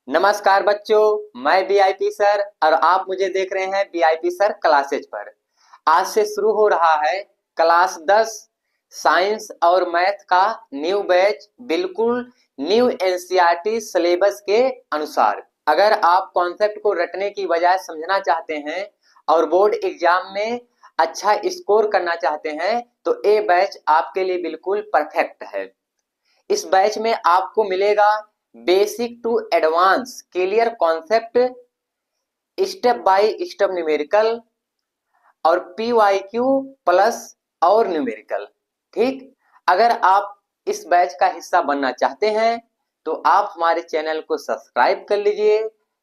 नमस्कार बच्चों, मैं बीआईपी सर और आप मुझे देख रहे हैं बीआईपी सर क्लासेज पर। आज से शुरू हो रहा है क्लास 10 साइंस और मैथ का न्यू बैच, बिल्कुल न्यू एनसीईआरटी सिलेबस के अनुसार। अगर आप कॉन्सेप्ट को रटने की बजाय समझना चाहते हैं और बोर्ड एग्जाम में अच्छा स्कोर करना चाहते हैं तो ये बैच आपके लिए बिल्कुल परफेक्ट है। इस बैच में आपको मिलेगा basic to advance clear concept, step by step numerical और पीवाईक्यू प्लस और न्यूमेरिकल। ठीक, अगर आप इस बैच का हिस्सा बनना चाहते हैं तो आप हमारे चैनल को सब्सक्राइब कर लीजिए,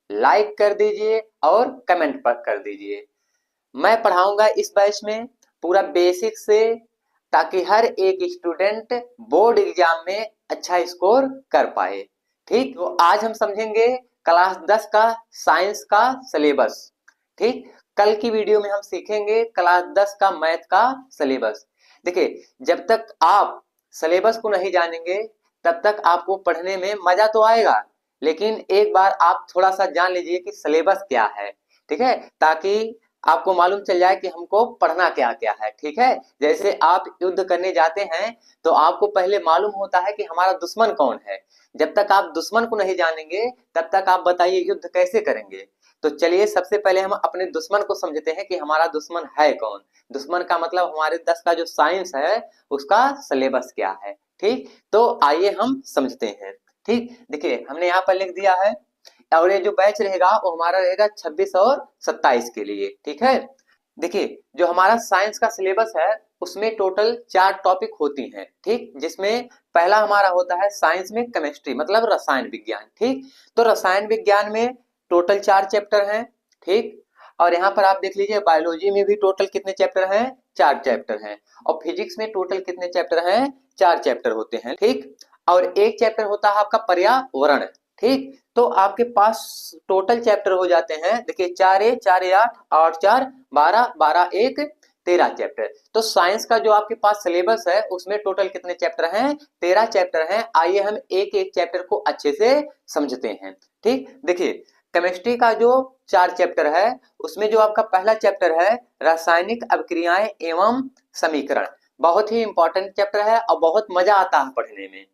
लाइक कर दीजिए और कमेंट पर कर दीजिए। मैं पढ़ाऊंगा इस बैच में पूरा बेसिक से, ताकि हर एक स्टूडेंट बोर्ड एग्जाम में अच्छा स्कोर कर पाए। ठीक, तो आज हम समझेंगे क्लास 10 का साइंस का सिलेबस। ठीक, कल की वीडियो में हम सीखेंगे क्लास 10 का मैथ का सिलेबस। देखिए, जब तक आप सिलेबस को नहीं जानेंगे तब तक आपको पढ़ने में मजा तो आएगा, लेकिन एक बार आप थोड़ा सा जान लीजिए कि सिलेबस क्या है। ठीक है, ताकि आपको मालूम चल जाए कि हमको पढ़ना क्या क्या है। ठीक है, जैसे आप युद्ध करने जाते हैं तो आपको पहले मालूम होता है कि हमारा दुश्मन कौन है। जब तक आप दुश्मन को नहीं जानेंगे तब तक आप बताइए युद्ध कैसे करेंगे। तो चलिए सबसे पहले हम अपने दुश्मन को समझते हैं कि हमारा दुश्मन है कौन। दुश्मन का मतलब हमारे 10 का जो साइंस है उसका सिलेबस क्या है। ठीक, तो आइए हम समझते हैं। ठीक, देखिए हमने यहाँ पर लिख दिया है और ये जो बैच रहेगा वो हमारा रहेगा 26 और 27 के लिए। ठीक है, देखिए जो हमारा साइंस का सिलेबस है उसमें टोटल 4 टॉपिक होती हैं। ठीक, जिसमें पहला हमारा होता है साइंस में केमिस्ट्री मतलब रसायन विज्ञान। ठीक, तो रसायन विज्ञान में टोटल 4 चैप्टर हैं। ठीक, और यहाँ पर आप देख लीजिए बायोलॉजी में भी टोटल कितने चैप्टर हैं, 4 चैप्टर हैं। और फिजिक्स में टोटल कितने चैप्टर हैं, 4 चैप्टर होते हैं। ठीक, और एक चैप्टर होता है आपका पर्यावरण। ठीक, तो आपके पास टोटल चैप्टर हो जाते हैं, देखिए 4 8 8 4 12 12 1 13 चैप्टर। तो साइंस का जो आपके पास सिलेबस है उसमें टोटल कितने चैप्टर हैं, 13 चैप्टर हैं। आइए हम एक एक चैप्टर को अच्छे से समझते हैं। ठीक, देखिए केमिस्ट्री का जो 4 चैप्टर है उसमें जो आपका पहला चैप्टर है रासायनिक अभिक्रियाएं एवं समीकरण, बहुत ही इंपॉर्टेंट चैप्टर है और बहुत मजा आता है पढ़ने में।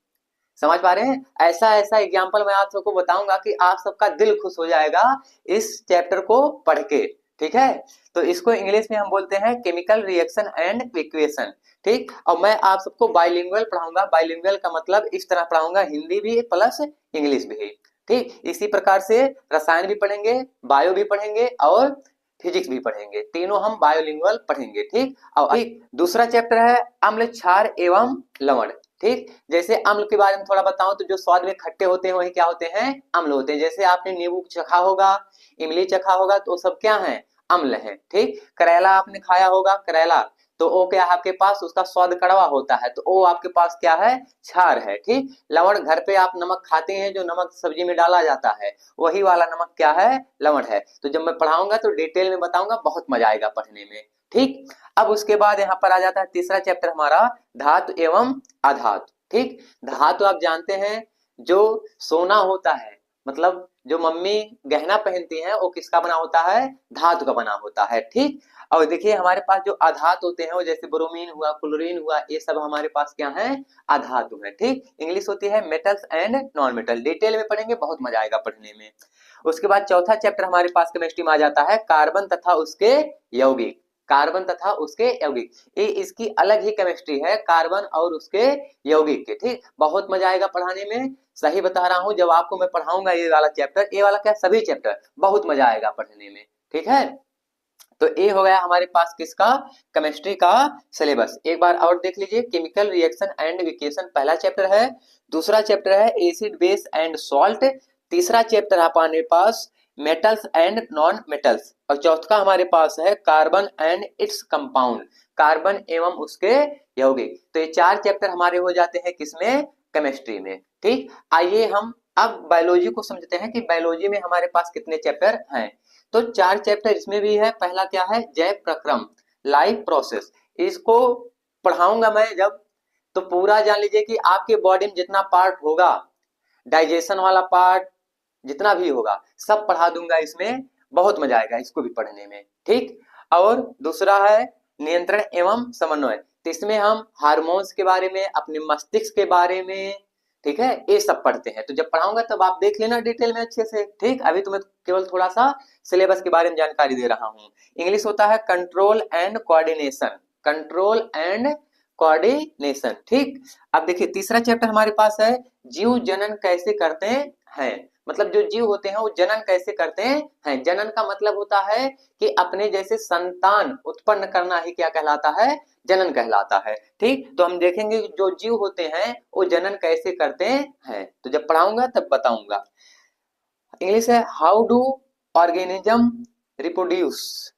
समझ पा रहे हैं, ऐसा ऐसा एग्जाम्पल मैं आप सबको बताऊंगा कि आप सबका दिल खुश हो जाएगा इस चैप्टर को पढ़ के। ठीक है, तो इसको इंग्लिश में हम बोलते हैं केमिकल रिएक्शन एंड इक्वेशन। ठीक, और मैं आप सबको बाइलिंगुअल पढ़ाऊंगा। बाइलिंगुअल का मतलब इस तरह पढ़ाऊंगा, हिंदी भी प्लस इंग्लिश भी। ठीक, इसी प्रकार से रसायन भी पढ़ेंगे, बायो भी पढ़ेंगे और फिजिक्स भी पढ़ेंगे, तीनों हम बायोलिंगुअल पढ़ेंगे। ठीक, और ठीक दूसरा चैप्टर है अम्ल क्षार एवं लवण। ठीक, जैसे अम्ल के बारे में थोड़ा बताऊं तो जो स्वाद में खट्टे होते हैं वही क्या होते हैं, अम्ल होते हैं। जैसे आपने नींबू चखा होगा, इमली चखा होगा तो सब क्या है, अम्ल है। ठीक, करेला आपने खाया होगा, करेला तो वो क्या है आपके पास, उसका स्वाद कड़वा होता है तो वो आपके पास क्या है, क्षार है। ठीक, लवण घर पे आप नमक खाते हैं, जो नमक सब्जी में डाला जाता है वही वाला नमक क्या है, लवण है। तो जब मैं पढ़ाऊंगा तो डिटेल में बताऊंगा, बहुत मजा आएगा पढ़ने में। ठीक, अब उसके बाद यहाँ पर आ जाता है तीसरा चैप्टर हमारा धातु एवं अधातु। ठीक, धातु आप जानते हैं जो सोना होता है, मतलब जो मम्मी गहना पहनती हैं वो किसका बना होता है, धातु का बना होता है। ठीक, और देखिए हमारे पास जो अधातु होते हैं वो जैसे ब्रोमीन हुआ, क्लोरीन हुआ, ये सब हमारे पास क्या है, अधातु है। ठीक, इंग्लिश होती है metals and non metal, detail में पढ़ेंगे, बहुत मजा आएगा पढ़ने में। उसके बाद चौथा चैप्टर हमारे पास केमिस्ट्री में आ जाता है कार्बन तथा उसके यौगिक। कार्बन तथा उसके यौगिक, ये इसकी अलग ही केमिस्ट्री है, कार्बन और उसके यौगिक के। ठीक, बहुत मजा आएगा पढ़ाने में, सही बता रहा हूं। जब आपको मैं पढ़ाऊंगा ये वाला चैप्टर, ये वाला क्या सभी चैप्टर, बहुत मजा आएगा पढ़ने में। ठीक है, तो ये हो गया हमारे पास किसका, केमिस्ट्री का सिलेबस। एक बार और देख लीजिए, केमिकल रिएक्शन एंड इक्वेशन पहला चैप्टर है। दूसरा चैप्टर है एसिड बेस एंड सॉल्ट। तीसरा चैप्टर है हमारे पास मेटल्स एंड नॉन मेटल्स। और चौथा हमारे पास है carbon and its compound, carbon एवं उसके यौगिक। तो ये 4 चैप्टर हमारे हो जाते हैं किसमें, केमिस्ट्री में। ठीक, आइए हम अब बायोलॉजी को समझते हैं कि बायोलॉजी में हमारे पास कितने चैप्टर हैं। तो 4 चैप्टर इसमें भी है। पहला क्या है, जैव प्रक्रम, लाइफ प्रोसेस। इसको पढ़ाऊंगा मैं जब, तो पूरा जान लीजिए कि आपके बॉडी में जितना पार्ट होगा, डाइजेशन वाला पार्ट, जितना भी होगा सब पढ़ा दूंगा, इसमें बहुत मजा आएगा इसको भी पढ़ने में। ठीक, और दूसरा है नियंत्रण एवं समन्वय, तो इसमें हम हार्मोन्स के बारे में, अपने मस्तिष्क के बारे में, ठीक है, ये सब पढ़ते हैं। तो जब पढ़ाऊंगा तब आप देख लेना डिटेल में अच्छे से। ठीक, अभी तो मैं केवल थोड़ा सा सिलेबस के बारे में जानकारी दे रहा हूँ। इंग्लिश होता है control and coordination, control and coordination. ठीक, अब देखिए तीसरा चैप्टर हमारे पास है जीव जनन कैसे करते हैं, मतलब जो जीव होते हैं वो जनन कैसे करते हैं। जनन का मतलब होता है कि अपने जैसे संतान उत्पन्न करना ही क्या कहलाता है, जनन कहलाता है। ठीक, तो हम देखेंगे कि जो जीव होते हैं वो जनन कैसे करते हैं, तो जब पढ़ाऊंगा तब बताऊंगा। इंग्लिश है हाउ डू ऑर्गेनिज्म रिप्रोड्यूस।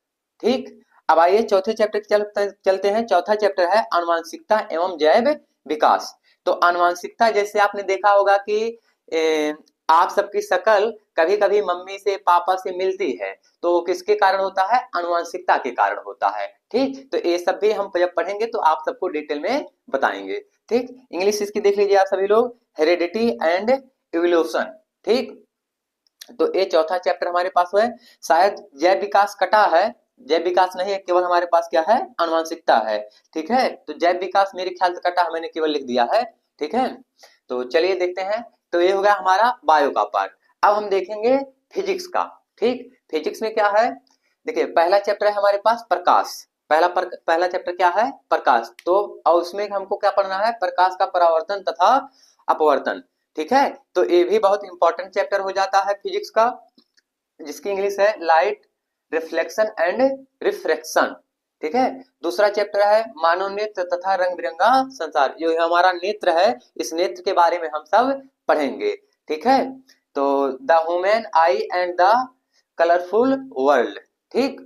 ठीक, अब आइए चौथे चैप्टर चलते हैं। चौथा चैप्टर है आनुवांशिकता एवं जैव विकास। तो आनुवांशिकता जैसे आपने देखा होगा कि आप सबकी शकल कभी कभी मम्मी से पापा से मिलती है, तो किसके कारण होता है, आनुवांशिकता के कारण होता है। ठीक, तो ये सब भी हम जब पढ़ेंगे तो आप सबको डिटेल में बताएंगे। ठीक, इंग्लिश इसकी देख लीजिए आप सभी लोग, हेरिडिटी एंड इवोल्यूशन। ठीक, तो ये चौथा चैप्टर हमारे पास है। शायद जैव विकास कटा है, जैव विकास नहीं है, केवल हमारे पास क्या है, आनुवांशिकता है। ठीक है, तो जैव विकास मेरे ख्याल से कटा है, मैंने केवल लिख दिया है। ठीक है, तो चलिए देखते हैं। तो ये हो गया हमारा बायो का पार्ट। अब हम देखेंगे फिजिक्स का। ठीक, फिजिक्स में क्या है, देखिए पहला चैप्टर है हमारे पास प्रकाश। पहला चैप्टर क्या है, प्रकाश। तो और उसमें हमको क्या पढ़ना है, प्रकाश का परावर्तन तथा अपवर्तन। ठीक है, तो ये भी बहुत इंपॉर्टेंट चैप्टर हो जाता है फिजिक्स का, जिसकी इंग्लिश है लाइट रिफ्लेक्शन एंड रिफ्रैक्शन। ठीक है, दूसरा चैप्टर है मानव नेत्र तथा रंग बिरंगा संसार। जो हमारा नेत्र है, इस नेत्र के बारे में हम सब पढ़ेंगे। ठीक है, तो the human I and the colourful world. ठीक,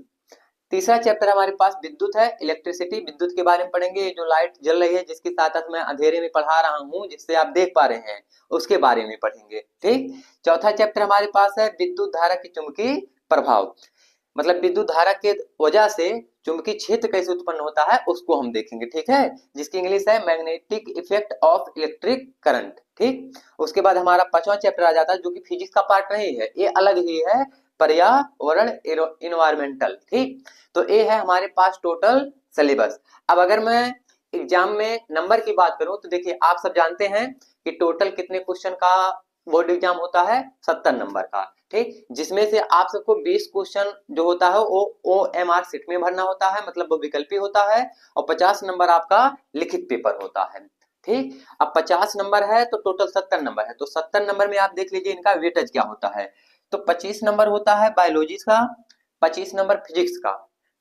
तीसरा चैप्टर हमारे पास विद्युत है, इलेक्ट्रिसिटी, विद्युत के बारे में पढ़ेंगे। जो लाइट जल रही है जिसकी सहायता से मैं अंधेरे में पढ़ा रहा हूँ, जिससे आप देख पा रहे हैं, उसके बारे में पढ़ेंगे। ठीक, चौथा चैप्टर हमारे पास है विद्युत धारा की चुंबकीय प्रभाव, मतलब विद्युत धारा के वजह से चुंबकीय क्षेत्र कैसे उत्पन्न होता है उसको हम देखेंगे। ठीक है, जिसकी इंग्लिश है magnetic effect of electric current. ठीक, उसके बाद हमारा पांचवा चैप्टर आ जाता है, जो कि फिजिक्स का पार्ट नहीं है, ये अलग ही है, पर्यावरण इन्वायरमेंटल। ठीक, तो ये है हमारे पास टोटल सिलेबस। अब अगर मैं एग्जाम में नंबर की बात करूं तो देखिए आप सब जानते हैं कि टोटल कितने क्वेश्चन का बोर्ड एग्जाम होता है, 70 नंबर का। ठीक, जिसमें से आप सबको 20 क्वेश्चन जो होता है वो OMR शीट में भरना होता है, मतलब वो विकल्पी होता है, और 50 नंबर आपका लिखित पेपर होता है। ठीक, अब 50 नंबर है तो टोटल 70 नंबर है, तो 70 नंबर में आप देख लीजिए इनका वेटेज क्या होता है। तो 25 नंबर होता है बायोलॉजी का, 25 नंबर फिजिक्स का,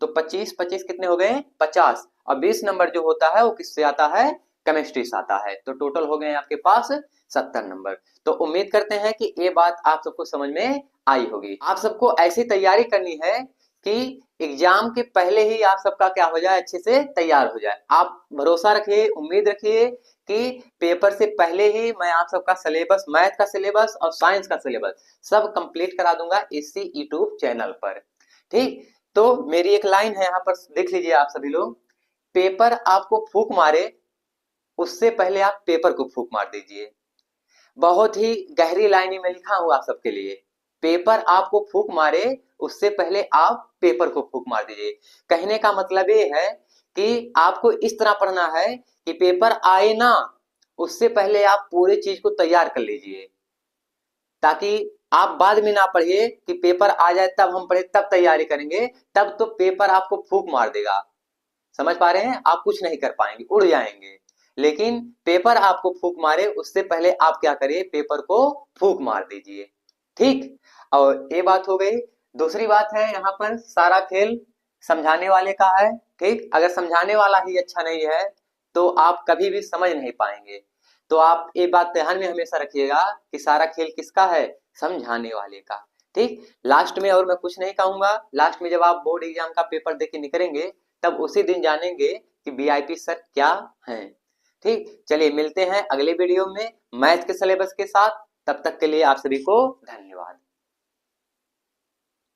तो 25 25 कितने हो गए, 50, और 20 नंबर जो होता है वो किससे आता है, केमिस्ट्री से आता है। तो टोटल हो गए आपके पास 70 नंबर। तो उम्मीद करते हैं कि ये बात आप सबको समझ में आई होगी। आप सबको ऐसी तैयारी करनी है कि एग्जाम के पहले ही आप सबका क्या हो जाए, अच्छे से तैयार हो जाए। आप भरोसा रखिए, उम्मीद रखिए कि पेपर से पहले ही मैं आप सबका सिलेबस, मैथ का सिलेबस और साइंस का सिलेबस सब कंप्लीट करा दूंगा इसी यूट्यूब चैनल पर। ठीक, तो मेरी एक लाइन है यहाँ पर, देख लीजिए आप सभी लोग, पेपर आपको फूंक मारे उससे पहले आप पेपर को फूंक मार दीजिए। बहुत ही गहरी लाइन में लिखा हूं आप सबके लिए, पेपर आपको फूंक मारे उससे पहले आप पेपर को फूंक मार दीजिए। कहने का मतलब ये है कि आपको इस तरह पढ़ना है कि पेपर आए ना उससे पहले आप पूरे चीज को तैयार कर लीजिए, ताकि आप बाद में ना पढ़िए कि पेपर आ जाए तब हम पढ़े तब तैयारी करेंगे, तब तो पेपर आपको फूंक मार देगा। समझ पा रहे हैं, आप कुछ नहीं कर पाएंगे, उड़ जाएंगे। लेकिन पेपर आपको फूंक मारे उससे पहले आप क्या करिए, पेपर को फूंक मार दीजिए। ठीक, और ये बात हो गई। दूसरी बात है यहाँ पर सारा खेल समझाने वाले का है। ठीक, अगर समझाने वाला ही अच्छा नहीं है तो आप कभी भी समझ नहीं पाएंगे। तो आप ये बात ध्यान में हमेशा रखिएगा कि सारा खेल किसका है, समझाने वाले का। ठीक, लास्ट में और मैं कुछ नहीं कहूंगा, लास्ट में जब आप बोर्ड एग्जाम का पेपर देके निकलेंगे तब उसी दिन जानेंगे कि VIP सर क्या हैं। ठीक, चलिए मिलते हैं अगले वीडियो में मैथ के सिलेबस के साथ। तब तक के लिए आप सभी को धन्यवाद।